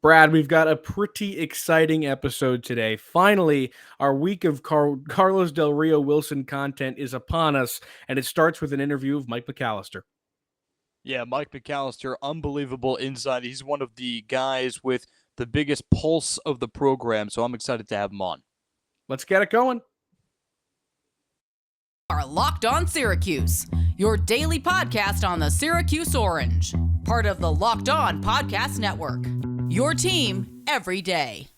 Brad, we've got a pretty exciting episode today. Finally, our week of Carlos Del Rio-Wilson content is upon us, and it starts with an interview of Mike McAllister. Yeah, Mike McAllister, unbelievable insight. He's one of the guys with the biggest pulse of the program, so I'm excited to have him on. Let's get it going. Are Locked On Syracuse, your daily podcast on the Syracuse Orange, part of the Locked On Podcast Network. Your team every day.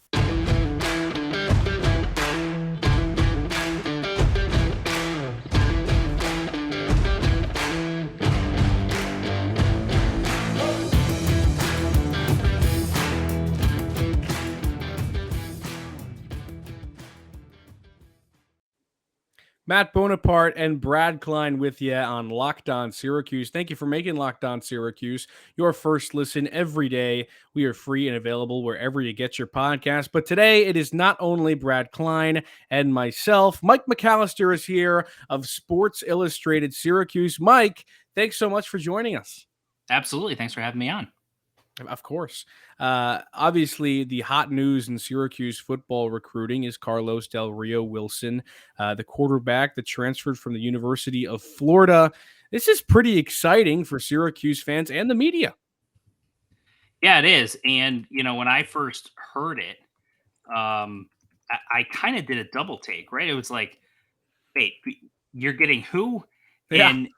Matt Bonaparte and Brad Klein with you on Locked On Syracuse. Thank you for making Locked On Syracuse your first listen every day. We are free and available wherever you get your podcast. But today it is not only Brad Klein and myself. Mike McAllister is here of Sports Illustrated Syracuse. Mike, thanks so much for joining us. Absolutely. Thanks for having me on. Of course. Obviously, the hot news in Syracuse football recruiting is Carlos Del Rio-Wilson, the quarterback that transferred from the University of Florida. This is pretty exciting for Syracuse fans and the media. Yeah, it is. And, when I first heard it, I kind of did a double take, right? It was like, wait, you're getting who? Yeah. And,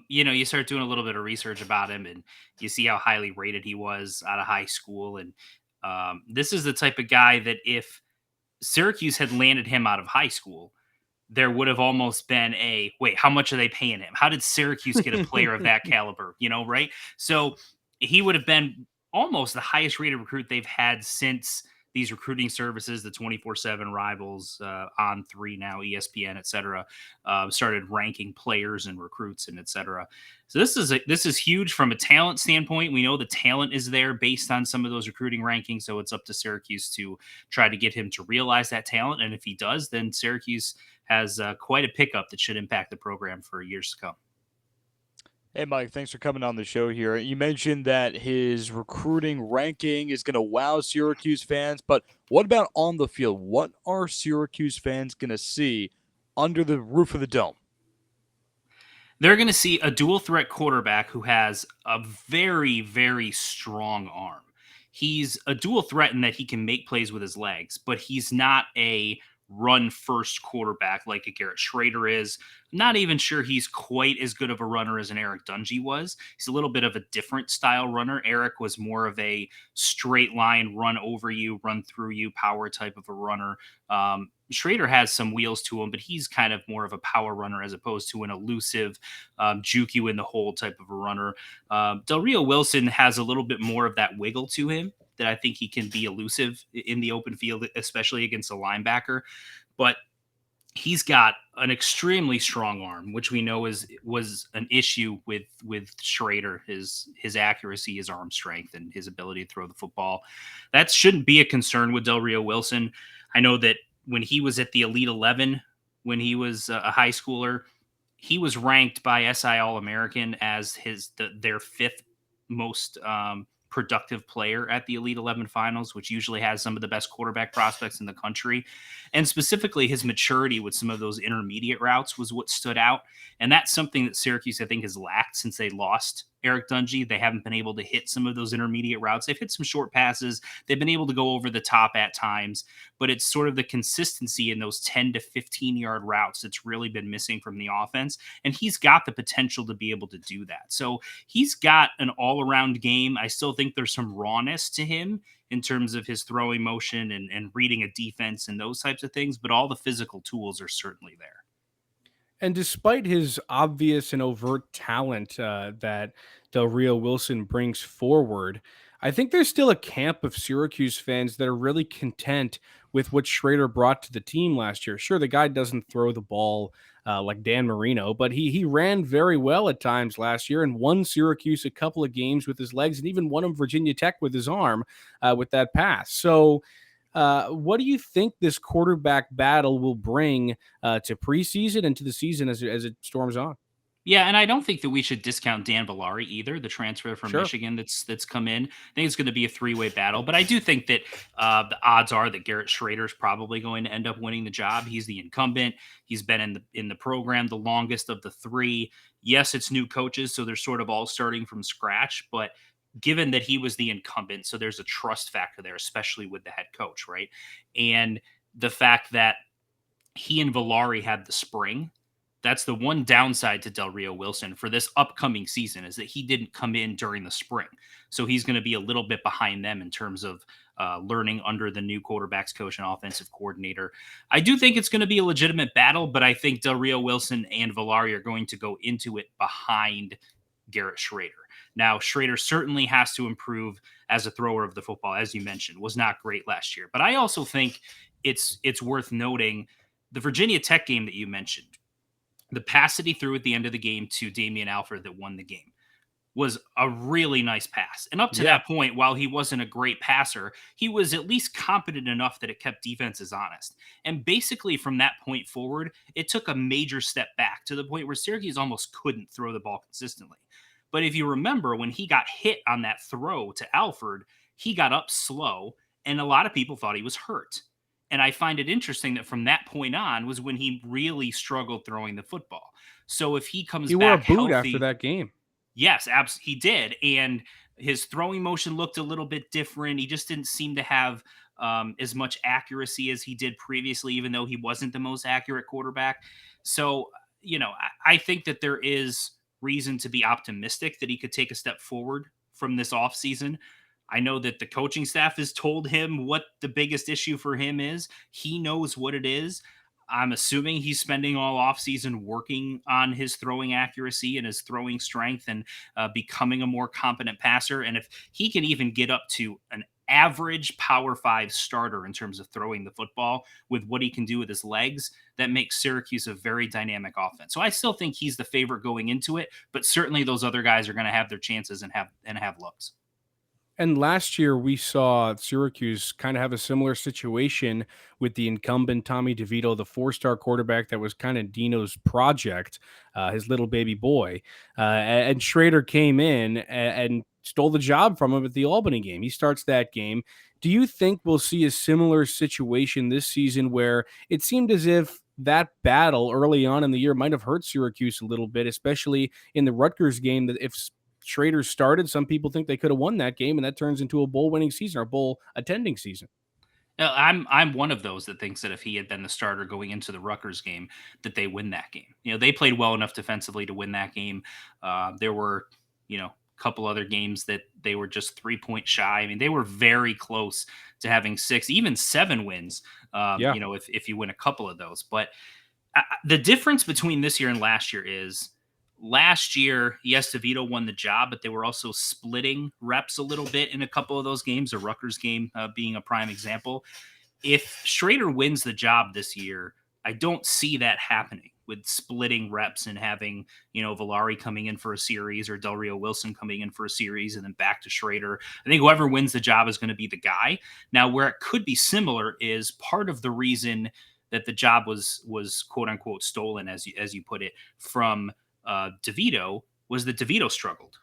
you start doing a little bit of research about him and you see how highly rated he was out of high school. And this is the type of guy that if Syracuse had landed him out of high school, there would have almost been wait, how much are they paying him? How did Syracuse get a player of that caliber? Right? So he would have been almost the highest rated recruit they've had since these recruiting services, the 24/7 Rivals, On3 now, ESPN, et cetera, started ranking players and recruits and et cetera. So this is huge from a talent standpoint. We know the talent is there based on some of those recruiting rankings. So it's up to Syracuse to try to get him to realize that talent. And if he does, then Syracuse has quite a pickup that should impact the program for years to come. Hey, Mike, thanks for coming on the show here. You mentioned that his recruiting ranking is going to wow Syracuse fans, but what about on the field? What are Syracuse fans going to see under the roof of the dome? They're going to see a dual threat quarterback who has a very, very strong arm. He's a dual threat in that he can make plays with his legs, but he's not a run first quarterback like a Garrett Schrader is. Not even sure he's quite as good of a runner as an Eric Dungey was. He's a little bit of a different style runner. Eric was more of a straight line, run over you, run through you, power type of a runner. Schrader has some wheels to him, but he's kind of more of a power runner as opposed to an elusive, juke you in the hole type of a runner. Del Rio-Wilson has a little bit more of that wiggle to him that I think he can be elusive in the open field, especially against a linebacker. But he's got an extremely strong arm, which we know was an issue with Schrader, his accuracy, his arm strength, and his ability to throw the football. That shouldn't be a concern with Del Rio-Wilson. I know that when he was at the Elite 11, when he was a high schooler, he was ranked by SI All-American as their fifth most productive player at the Elite 11 finals, which usually has some of the best quarterback prospects in the country. And specifically his maturity with some of those intermediate routes was what stood out. And that's something that Syracuse, I think, has lacked since they lost Eric Dungey. They haven't been able to hit some of those intermediate routes. They've hit some short passes. They've been able to go over the top at times, but it's sort of the consistency in those 10 to 15 yard routes that's really been missing from the offense. And he's got the potential to be able to do that. So he's got an all around game. I still think there's some rawness to him in terms of his throwing motion and reading a defense and those types of things, but all the physical tools are certainly there. And despite his obvious and overt talent that Del Rio-Wilson brings forward, I think there's still a camp of Syracuse fans that are really content with what Schrader brought to the team last year. Sure, the guy doesn't throw the ball like Dan Marino, but he ran very well at times last year and won Syracuse a couple of games with his legs and even won him Virginia Tech with his arm with that pass. So what do you think this quarterback battle will bring to preseason and to the season as it storms on? Yeah, and I don't think that we should discount Dan Villari either, the transfer from Sure. Michigan that's come in. I think it's going to be a three-way battle, but I do think that the odds are that Garrett Schrader's probably going to end up winning the job. He's the incumbent. He's been in the program the longest of the three. Yes, it's new coaches, so they're sort of all starting from scratch, but given that he was the incumbent, so there's a trust factor there, especially with the head coach, right? And the fact that he and Villari had the spring. That's the one downside to Del Rio-Wilson for this upcoming season, is that he didn't come in during the spring. So he's going to be a little bit behind them in terms of learning under the new quarterbacks coach and offensive coordinator. I do think it's going to be a legitimate battle, but I think Del Rio-Wilson and Villari are going to go into it behind Garrett Schrader. Now, Schrader certainly has to improve as a thrower of the football, as you mentioned, was not great last year. But I also think it's worth noting the Virginia Tech game that you mentioned. The pass that he threw at the end of the game to Damian Alford that won the game was a really nice pass. And up to Yeah. that point, while he wasn't a great passer, he was at least competent enough that it kept defenses honest. And basically from that point forward, it took a major step back to the point where Syracuse almost couldn't throw the ball consistently. But if you remember, when he got hit on that throw to Alford, he got up slow, and a lot of people thought he was hurt. And I find it interesting that from that point on was when he really struggled throwing the football. So if he comes He wore a back boot after healthy, that game. yes, he did. And his throwing motion looked a little bit different. He just didn't seem to have as much accuracy as he did previously, even though he wasn't the most accurate quarterback. So, I think that there is reason to be optimistic that he could take a step forward from this offseason. I know that the coaching staff has told him what the biggest issue for him is. He knows what it is. I'm assuming he's spending all offseason working on his throwing accuracy and his throwing strength and becoming a more competent passer. And if he can even get up to an average Power 5 starter in terms of throwing the football with what he can do with his legs, that makes Syracuse a very dynamic offense. So I still think he's the favorite going into it, but certainly those other guys are going to have their chances and have looks. And last year, we saw Syracuse kind of have a similar situation with the incumbent Tommy DeVito, the four-star quarterback that was kind of Dino's project, his little baby boy. And Schrader came in and stole the job from him at the Albany game. He starts that game. Do you think we'll see a similar situation this season where it seemed as if that battle early on in the year might have hurt Syracuse a little bit, especially in the Rutgers game, that if Schrader started, some people think they could have won that game, and that turns into a bowl winning season or bowl attending season. I'm one of those that thinks that if he had been the starter going into the Rutgers game, that they win that game. They played well enough defensively to win that game. There were, a couple other games that they were just 3 point shy. I mean, they were very close to having 6, even 7 wins. Yeah. If you win a couple of those, but the difference between this year and last year is. Last year, yes, DeVito won the job, but they were also splitting reps a little bit in a couple of those games, the Rutgers game being a prime example. If Schrader wins the job this year, I don't see that happening with splitting reps and having, Villari coming in for a series or Del Rio-Wilson coming in for a series and then back to Schrader. I think whoever wins the job is going to be the guy. Now, where it could be similar is part of the reason that the job was quote unquote stolen, as you put it, from DeVito was that DeVito struggled.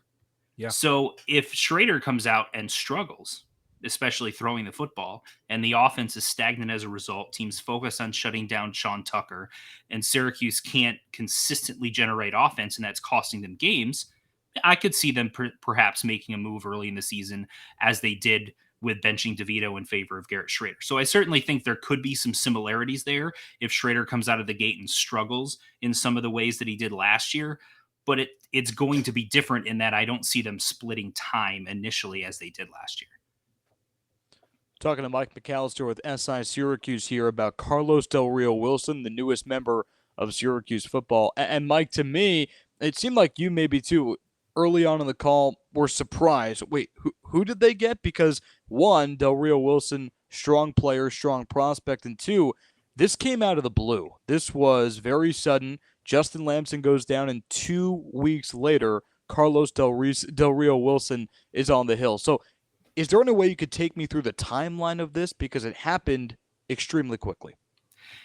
Yeah. So if Schrader comes out and struggles, especially throwing the football, and the offense is stagnant as a result, teams focus on shutting down Sean Tucker, and Syracuse can't consistently generate offense, and that's costing them games, I could see them perhaps making a move early in the season as they did with benching DeVito in favor of Garrett Schrader. So I certainly think there could be some similarities there if Schrader comes out of the gate and struggles in some of the ways that he did last year. But it's going to be different in that I don't see them splitting time initially as they did last year. Talking to Mike McAllister with SI Syracuse here about Carlos Del Rio-Wilson, the newest member of Syracuse football. And Mike, to me, it seemed like you maybe too, early on in the call, were surprised. Wait, who did they get? Because one, Del Rio-Wilson, strong player, strong prospect, and two, this came out of the blue. This was very sudden. Justin Lamson goes down, and 2 weeks later, Carlos Del Rio-Wilson is on the hill. So is there any way you could take me through the timeline of this? Because it happened extremely quickly.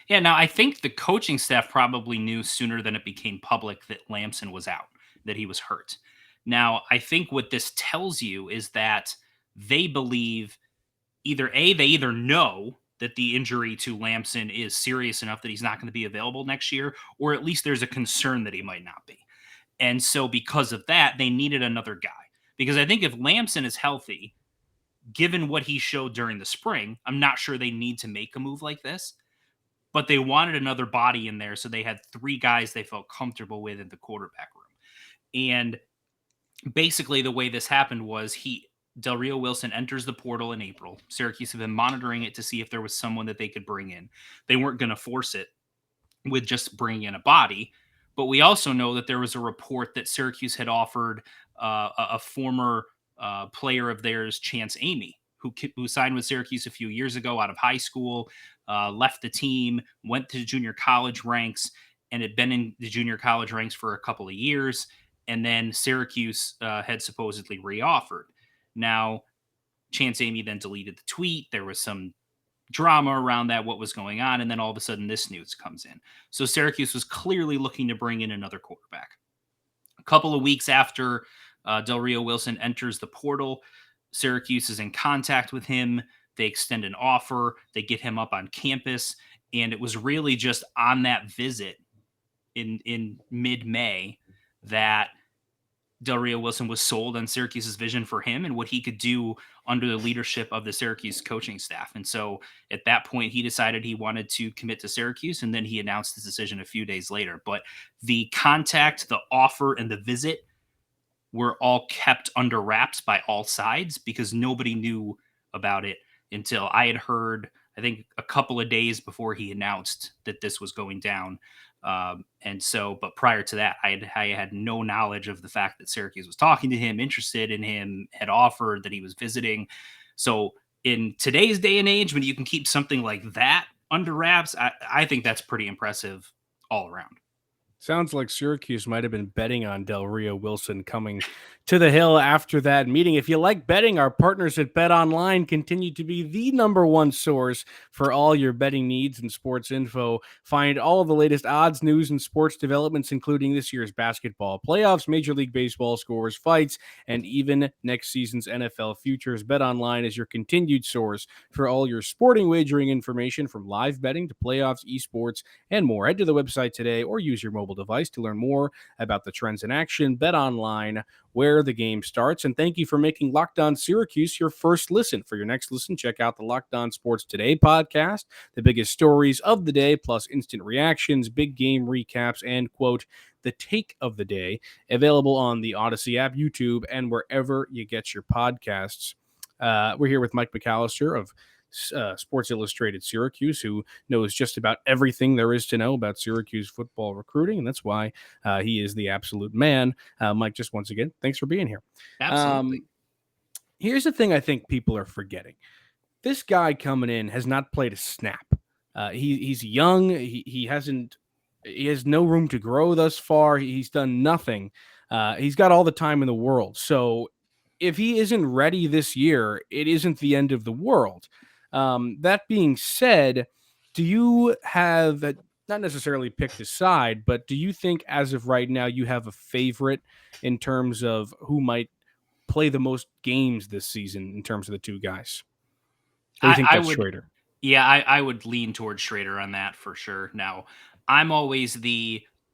Yeah, now I think the coaching staff probably knew sooner than it became public that Lamson was out, that he was hurt. Now, I think what this tells you is that they believe they either know that the injury to Lamson is serious enough that he's not going to be available next year, or at least there's a concern that he might not be. And so because of that, they needed another guy. Because I think if Lamson is healthy, given what he showed during the spring, I'm not sure they need to make a move like this. But they wanted another body in there, so they had three guys they felt comfortable with in the quarterback room. And basically, the way this happened was Del Rio-Wilson enters the portal in April. Syracuse have been monitoring it to see if there was someone that they could bring in. They weren't going to force it with just bringing in a body. But we also know that there was a report that Syracuse had offered a former player of theirs, Chance Amy, who signed with Syracuse a few years ago out of high school, left the team, went to junior college ranks, and had been in the junior college ranks for a couple of years. And then Syracuse had supposedly reoffered. Now, Chance Amy then deleted the tweet. There was some drama around that, what was going on, and then all of a sudden this news comes in. So Syracuse was clearly looking to bring in another quarterback. A couple of weeks after Del Rio-Wilson enters the portal, Syracuse is in contact with him. They extend an offer. They get him up on campus, and it was really just on that visit in mid-May that Del Rio-Wilson was sold on Syracuse's vision for him and what he could do under the leadership of the Syracuse coaching staff. And so at that point, he decided he wanted to commit to Syracuse, and then he announced his decision a few days later. But the contact, the offer, and the visit were all kept under wraps by all sides because nobody knew about it until I had heard, I think, a couple of days before he announced that this was going down. But prior to that, I had no knowledge of the fact that Syracuse was talking to him, interested in him, had offered, that he was visiting. So in today's day and age, when you can keep something like that under wraps, I think that's pretty impressive all around. Sounds like Syracuse might have been betting on Del Rio-Wilson coming to the Hill after that meeting. If you like betting, our partners at Bet Online continue to be the number one source for all your betting needs and sports info. Find all of the latest odds, news, and sports developments, including this year's basketball playoffs, Major League Baseball scores, fights, and even next season's NFL futures. Bet Online is your continued source for all your sporting wagering information, from live betting to playoffs, esports, and more. Head to the website today or use your mobile device to learn more about the trends in action. Bet Online, where the game starts. And thank you for making Locked On Syracuse your first listen. For your next listen, check out the Locked On Sports Today podcast, the biggest stories of the day, plus instant reactions, big game recaps, and, quote, the take of the day, available on the Odyssey app, YouTube, and wherever you get your podcasts. We're here with Mike McAllister of Sports Illustrated Syracuse, who knows just about everything there is to know about Syracuse football recruiting, and that's why he is the absolute man. Mike, just once again, thanks for being here. Absolutely. Here's the thing I think people are forgetting. This guy coming in has not played a snap. He's young. He has no room to grow thus far. He's done nothing. He's got all the time in the world. So if he isn't ready this year, it isn't the end of the world. That being said, do you have not necessarily picked a side, but do you think as of right now you have a favorite in terms of who might play the most games this season in terms of the two guys? Or do you think that's Schrader? Yeah, I would lean towards Schrader on that for sure. Now, I'm always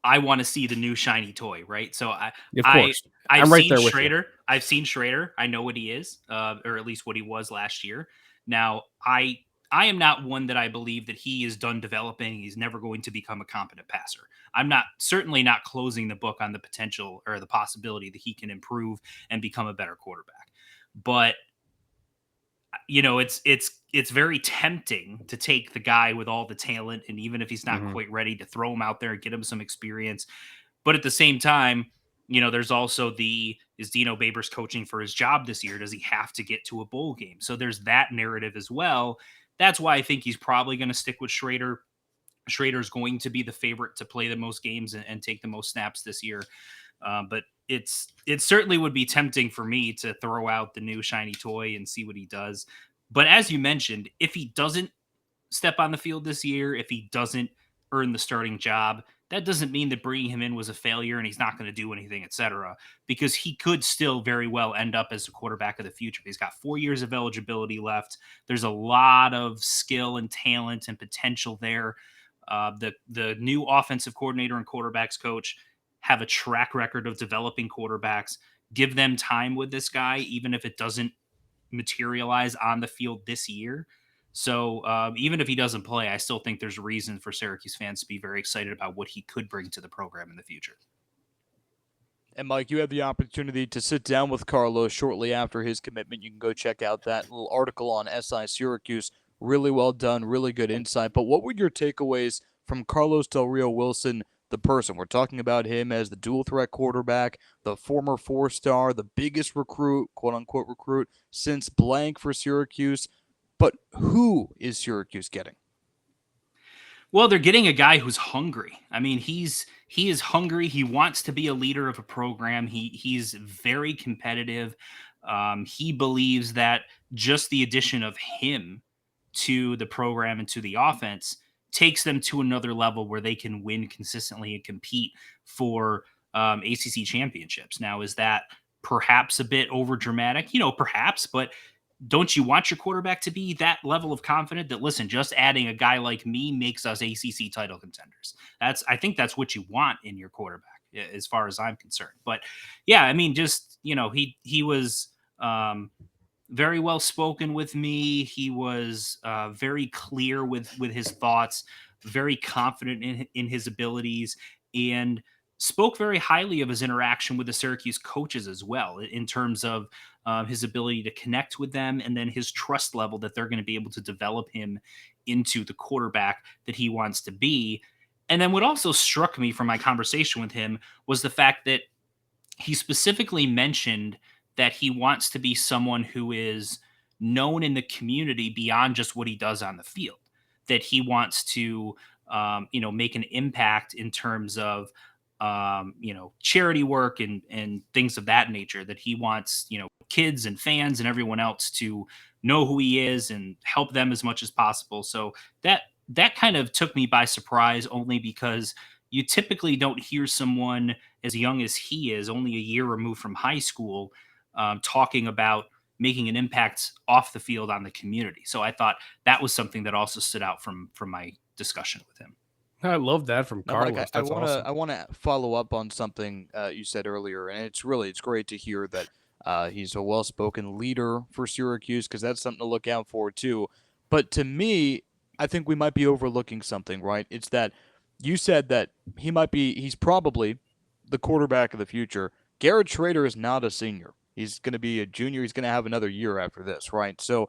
I want to see the new shiny toy, right? So Of course. I've I'm right seen there with Schrader. you. I've seen Schrader. I know what he is, or at least what he was last year. Now, I am not one that I believe that he is done developing. He's never going to become a competent passer. I'm certainly not closing the book on the potential or the possibility that he can improve and become a better quarterback. But it's very tempting to take the guy with all the talent, and even if he's not quite ready, to throw him out there and get him some experience. But at the same time, there's also is Dino Babers coaching for his job this year? Does he have to get to a bowl game? So there's that narrative as well. That's why I think he's probably going to stick with Schrader. Schrader's going to be the favorite to play the most games and take the most snaps this year. But it certainly would be tempting for me to throw out the new shiny toy and see what he does. But as you mentioned, if he doesn't step on the field this year, if he doesn't earn the starting job, that doesn't mean that bringing him in was a failure and he's not going to do anything, etc. Because he could still very well end up as the quarterback of the future. He's got 4 years of eligibility left. There's a lot of skill and talent and potential there. The new offensive coordinator and quarterbacks coach have a track record of developing quarterbacks. Give them time with this guy, even if it doesn't materialize on the field this year. So even if he doesn't play, I still think there's reason for Syracuse fans to be very excited about what he could bring to the program in the future. And Mike, you had the opportunity to sit down with Carlos shortly after his commitment. You can go check out that little article on SI Syracuse. Really well done, really good insight. But what were your takeaways from Carlos Del Rio-Wilson, the person? We're talking about him as the dual threat quarterback, the former 4-star, the biggest recruit, quote unquote recruit, since blank for Syracuse. But who is Syracuse getting? Well, they're getting a guy who's hungry. I mean, he is hungry. He wants to be a leader of a program. He's very competitive. He believes that just the addition of him to the program and to the offense takes them to another level where they can win consistently and compete for ACC championships. Now, is that perhaps a bit over dramatic? Perhaps, but don't you want your quarterback to be that level of confident that, listen, just adding a guy like me makes us ACC title contenders? I think that's what you want in your quarterback, as far as I'm concerned. But yeah, I mean, just, he was very well spoken with me. He was very clear with his thoughts, very confident in his abilities, and spoke very highly of his interaction with the Syracuse coaches as well, in terms of his ability to connect with them, and then his trust level that they're going to be able to develop him into the quarterback that he wants to be. And then what also struck me from my conversation with him was the fact that he specifically mentioned that he wants to be someone who is known in the community beyond just what he does on the field, that he wants to make an impact in terms of charity work and things of that nature, that he wants, kids and fans and everyone else to know who he is and help them as much as possible. So that kind of took me by surprise, only because you typically don't hear someone as young as he is, only a year removed from high school, talking about making an impact off the field on the community. So I thought that was something that also stood out from my discussion with him. I love that from Now, Carlos. Mike, That's awesome. I want to follow up on something you said earlier, and it's great to hear that he's a well-spoken leader for Syracuse, because that's something to look out for too. But to me, I think we might be overlooking something, right? It's that you said that he's probably the quarterback of the future. Garrett Schrader is not a senior. He's going to be a junior. He's going to have another year after this, right? So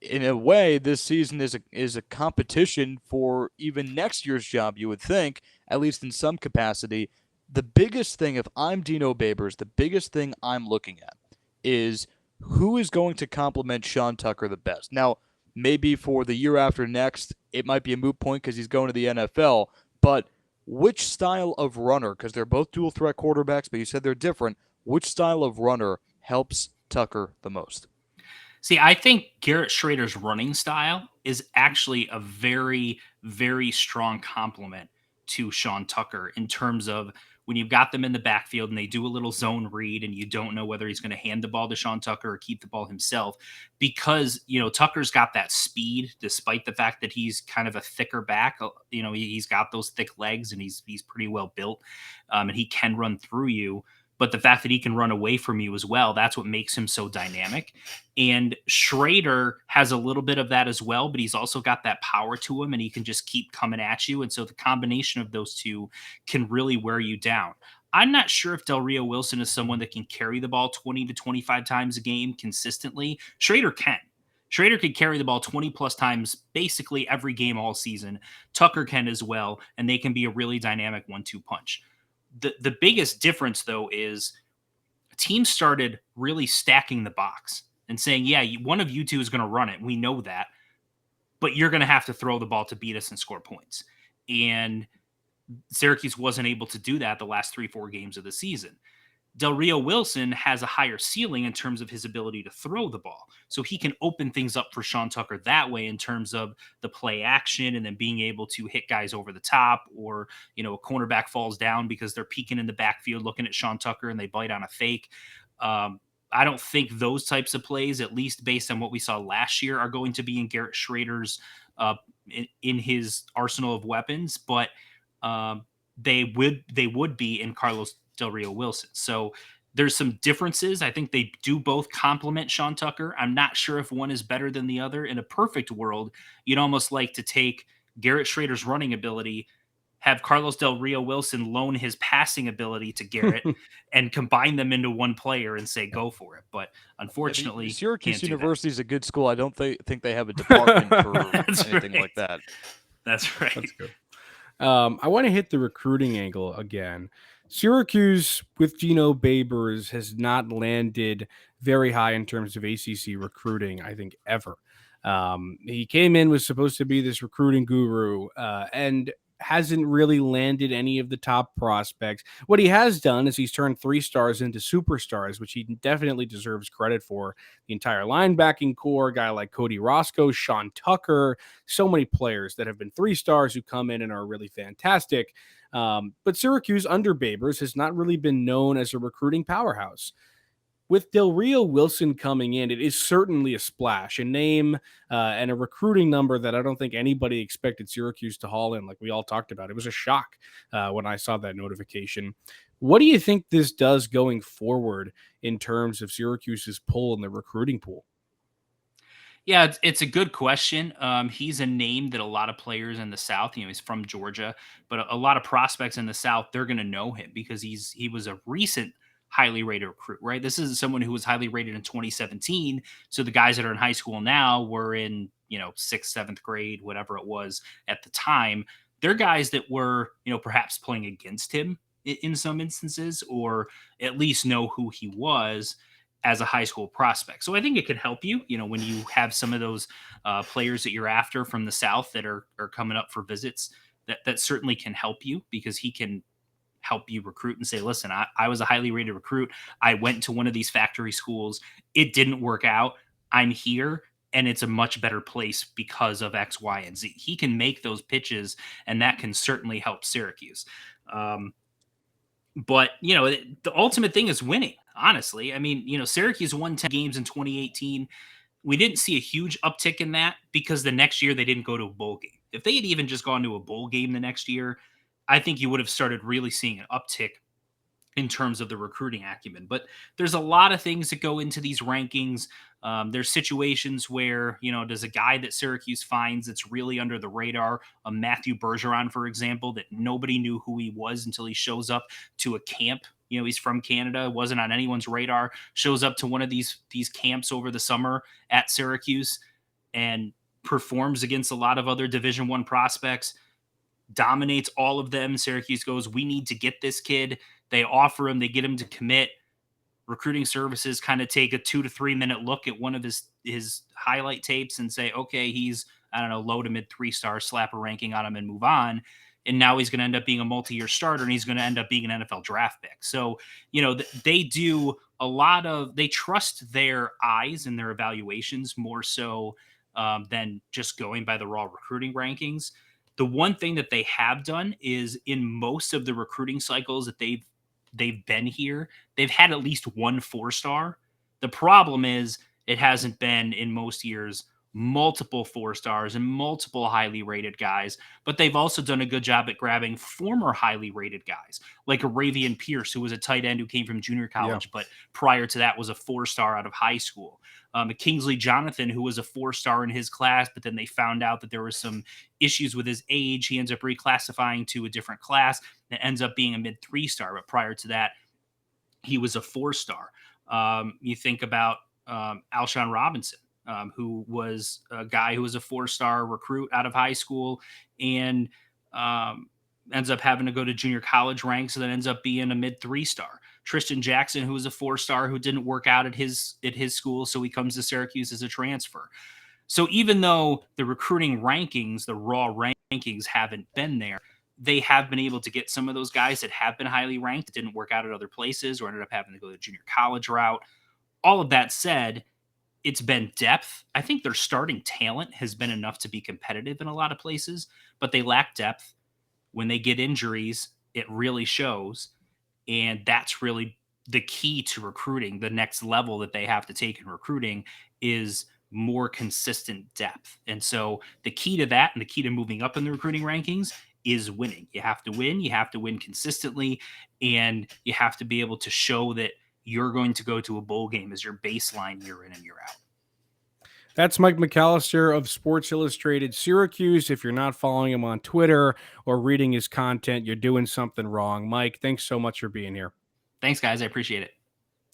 in a way, this season is a competition for even next year's job, you would think, at least in some capacity. The biggest thing, if I'm Dino Babers, the biggest thing I'm looking at is who is going to complement Sean Tucker the best. Now, maybe for the year after next, it might be a moot point because he's going to the NFL, but which style of runner, because they're both dual threat quarterbacks, but you said they're different, which style of runner helps Tucker the most? See, I think Garrett Schrader's running style is actually a very, very strong complement to Sean Tucker, in terms of when you've got them in the backfield and they do a little zone read and you don't know whether he's going to hand the ball to Sean Tucker or keep the ball himself, because, Tucker's got that speed, despite the fact that he's kind of a thicker back. He's got those thick legs and he's pretty well built, and he can run through you. But the fact that he can run away from you as well, that's what makes him so dynamic. And Schrader has a little bit of that as well, but he's also got that power to him, and he can just keep coming at you. And so the combination of those two can really wear you down. I'm not sure if Del Rio-Wilson is someone that can carry the ball 20 to 25 times a game consistently. Schrader can. Schrader could carry the ball 20 plus times basically every game all season. Tucker can as well, and they can be a really dynamic 1-2 punch. The biggest difference, though, is teams started really stacking the box and saying, yeah, one of you two is going to run it. We know that, but you're going to have to throw the ball to beat us and score points. And Syracuse wasn't able to do that the last 3-4 games of the season. Del Rio-Wilson has a higher ceiling in terms of his ability to throw the ball. So he can open things up for Sean Tucker that way in terms of the play action and then being able to hit guys over the top, or, a cornerback falls down because they're peeking in the backfield looking at Sean Tucker and they bite on a fake. I don't think those types of plays, at least based on what we saw last year, are going to be in Garrett Schrader's in his arsenal of weapons, but they would be in Carlos Del Rio-Wilson. So there's some differences. I think they do both complement Sean Tucker. I'm not sure if one is better than the other. In a perfect world, you'd almost like to take Garrett Schrader's running ability, have Carlos Del Rio-Wilson loan his passing ability to Garrett, and combine them into one player and say, go for it. But unfortunately, Syracuse can't do that. University is a good school. I don't think they have a department for anything like that. That's right. That's good. I want to hit the recruiting angle again. Syracuse with Gino Babers has not landed very high in terms of ACC recruiting, I think, ever. He came in, was supposed to be this recruiting guru, and hasn't really landed any of the top prospects. What he has done is he's turned 3-stars into superstars, which he definitely deserves credit for. The entire linebacking core, a guy like Cody Roscoe, Sean Tucker, so many players that have been 3-stars who come in and are really fantastic. But Syracuse under Babers has not really been known as a recruiting powerhouse. With Del Rio-Wilson coming in, it is certainly a splash, a name and a recruiting number that I don't think anybody expected Syracuse to haul in, like we all talked about. It was a shock when I saw that notification. What do you think this does going forward in terms of Syracuse's pull in the recruiting pool? Yeah, it's a good question. He's a name that a lot of players in the South, he's from Georgia, but a lot of prospects in the South, they're going to know him because he was a recent highly rated recruit, right? This is someone who was highly rated in 2017. So the guys that are in high school now were in, sixth, seventh grade, whatever it was at the time. They're guys that were, perhaps playing against him in some instances, or at least know who he was as a high school prospect. So I think it could help you, when you have some of those players that you're after from the South that are coming up for visits, that certainly can help you because he can help you recruit and say, listen, I was a highly rated recruit. I went to one of these factory schools. It didn't work out. I'm here and it's a much better place because of X, Y, and Z. He can make those pitches and that can certainly help Syracuse. But, the ultimate thing is winning, honestly. I mean, Syracuse won 10 games in 2018. We didn't see a huge uptick in that because the next year they didn't go to a bowl game. If they had even just gone to a bowl game the next year, I think you would have started really seeing an uptick in terms of the recruiting acumen. But there's a lot of things that go into these rankings. There's situations where, does a guy that Syracuse finds that's really under the radar, a Matthew Bergeron, for example, that nobody knew who he was until he shows up to a camp. He's from Canada, wasn't on anyone's radar, shows up to one of these camps over the summer at Syracuse and performs against a lot of other Division I prospects, dominates all of them. Syracuse goes, we need to get this kid. They offer him, they get him to commit. Recruiting services kind of take a 2 to 3 minute look at one of his highlight tapes and say, okay, he's, I don't know, low to mid 3-star, slap a ranking on him and move on. And now he's going to end up being a multi-year starter and he's going to end up being an NFL draft pick. So, they do a lot of, they trust their eyes and their evaluations more so than just going by the raw recruiting rankings. The one thing that they have done is in most of the recruiting cycles that they've been here, they've had at least one 4-star. The problem is it hasn't been in most years multiple 4-stars and multiple highly rated guys, but they've also done a good job at grabbing former highly rated guys like a Ravian Pierce, who was a tight end who came from junior college, but prior to that was a 4-star out of high school. A Kingsley Jonathan, who was a 4-star in his class, but then they found out that there was some issues with his age. He ends up reclassifying to a different class that ends up being a mid 3-star. But prior to that, he was a 4-star. You think about Alshon Robinson, who was a guy who was a 4-star recruit out of high school and ends up having to go to junior college ranks and then ends up being a mid 3-star. Tristan Jackson, who was a 4-star who didn't work out at his school, so he comes to Syracuse as a transfer. So even though the recruiting rankings, the raw rankings haven't been there, they have been able to get some of those guys that have been highly ranked, that didn't work out at other places or ended up having to go the junior college route. All of that said, it's been depth. I think their starting talent has been enough to be competitive in a lot of places, but they lack depth. When they get injuries, it really shows. And that's really the key to recruiting. The next level that they have to take in recruiting is more consistent depth. And so the key to that and the key to moving up in the recruiting rankings is winning. You have to win. You have to win consistently. And you have to be able to show that you're going to go to a bowl game as your baseline year in and year out. That's Mike McAllister of Sports Illustrated Syracuse. If you're not following him on Twitter or reading his content, you're doing something wrong. Mike, thanks so much for being here. Thanks, guys. I appreciate it.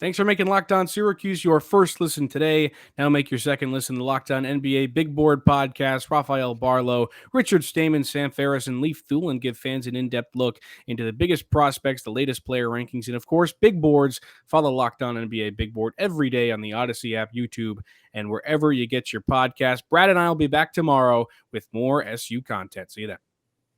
Thanks for making Locked On Syracuse your first listen today. Now make your second listen to Locked On NBA Big Board Podcast. Rafael Barlow, Richard Stamen, Sam Ferris, and Leif Thulin give fans an in-depth look into the biggest prospects, the latest player rankings, and of course, big boards. Follow Locked On NBA Big Board every day on the Odyssey app, YouTube, and wherever you get your podcast. Brad and I will be back tomorrow with more SU content. See you then.